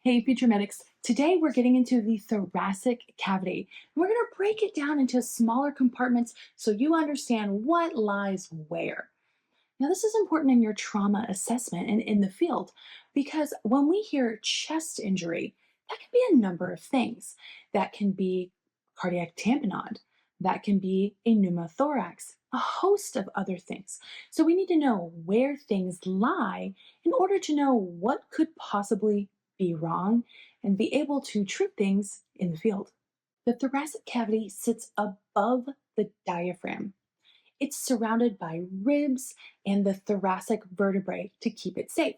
Hey, future medics. Today we're getting into the thoracic cavity. We're going to break it down into smaller compartments so you understand what lies where. Now, this is important in your trauma assessment and in the field because when we hear chest injury, that can be a number of things. That can be cardiac tamponade, that can be a pneumothorax, a host of other things. So we need to know where things lie in order to know what could possibly be wrong and be able to treat things in the field. The thoracic cavity sits above the diaphragm. It's surrounded by ribs and the thoracic vertebrae to keep it safe.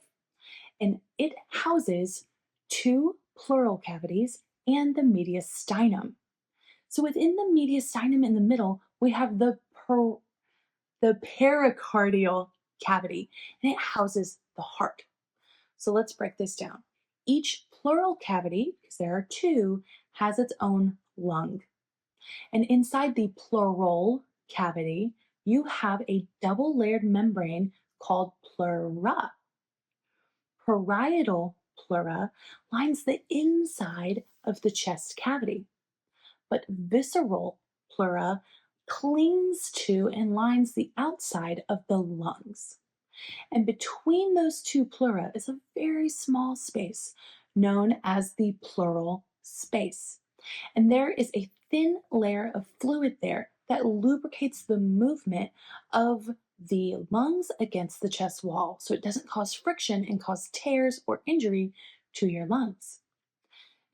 And it houses two pleural cavities and the mediastinum. So within the mediastinum in the middle, we have the pericardial cavity, and it houses the heart. So let's break this down. Each pleural cavity, because there are two, has its own lung. And inside the pleural cavity, you have a double layered membrane called pleura. Parietal pleura lines the inside of the chest cavity, but visceral pleura clings to and lines the outside of the lungs. And between those two pleura is a very small space known as the pleural space. And there is a thin layer of fluid there that lubricates the movement of the lungs against the chest wall so it doesn't cause friction and cause tears or injury to your lungs.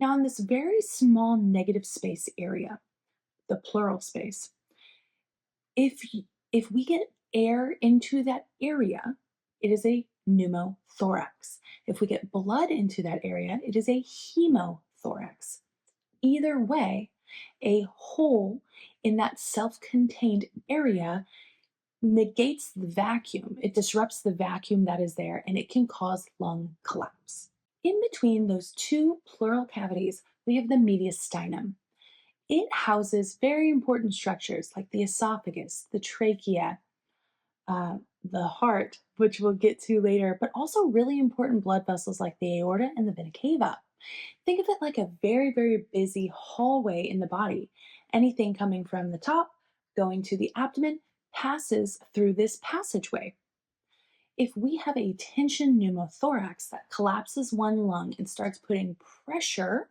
Now, in this very small negative space area, the pleural space, if we get air into that area, it is a pneumothorax. If we get blood into that area, it is a hemothorax. Either way, a hole in that self-contained area negates the vacuum. It disrupts the vacuum that is there, and it can cause lung collapse. In between those two pleural cavities, we have the mediastinum. It houses very important structures like the esophagus, the trachea, the heart, which we'll get to later, but also really important blood vessels like the aorta and the vena cava. Think of it like a very, very busy hallway in the body. Anything coming from the top, going to the abdomen, passes through this passageway. If we have a tension pneumothorax that collapses one lung and starts putting pressure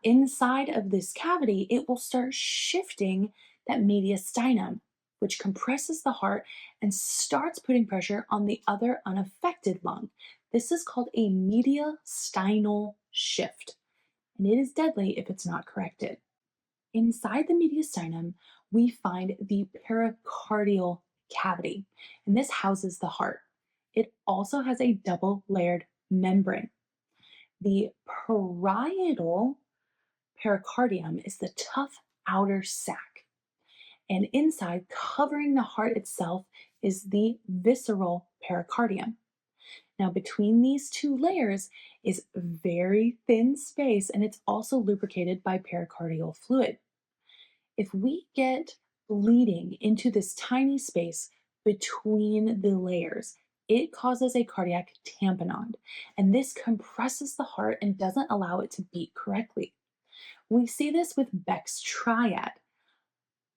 inside of this cavity, it will start shifting that mediastinum, which compresses the heart and starts putting pressure on the other unaffected lung. This is called a mediastinal shift, and it is deadly if it's not corrected. Inside the mediastinum, we find the pericardial cavity, and this houses the heart. It also has a double-layered membrane. The parietal pericardium is the tough outer sac, and inside, covering the heart itself, is the visceral pericardium. Now, between these two layers is very thin space, and it's also lubricated by pericardial fluid. If we get bleeding into this tiny space between the layers, it causes a cardiac tamponade, and this compresses the heart and doesn't allow it to beat correctly. We see this with Beck's triad: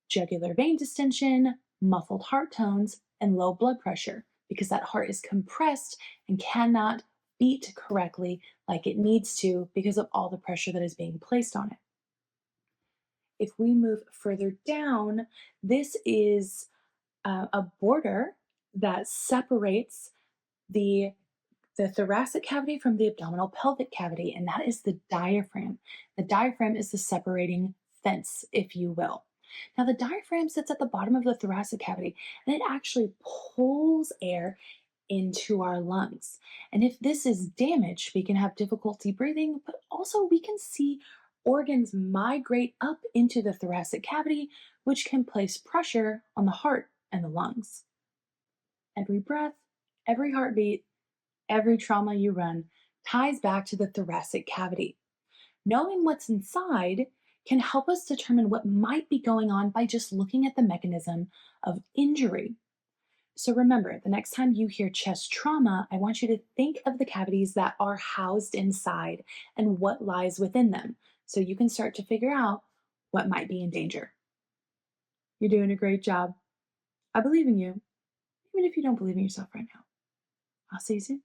jugular vein distension, muffled heart tones, and low blood pressure, because that heart is compressed and cannot beat correctly like it needs to because of all the pressure that is being placed on it. If we move further down, this is a border that separates the thoracic cavity from the abdominal pelvic cavity, and that is the diaphragm. The diaphragm is the separating fence, if you will. Now, the diaphragm sits at the bottom of the thoracic cavity, and it actually pulls air into our lungs. And if this is damaged, we can have difficulty breathing, but also we can see organs migrate up into the thoracic cavity, which can place pressure on the heart and the lungs. Every breath, every heartbeat, every trauma you run ties back to the thoracic cavity. Knowing what's inside can help us determine what might be going on by just looking at the mechanism of injury. So remember, the next time you hear chest trauma, I want you to think of the cavities that are housed inside and what lies within them so you can start to figure out what might be in danger. You're doing a great job. I believe in you, even if you don't believe in yourself right now. I'll see you soon.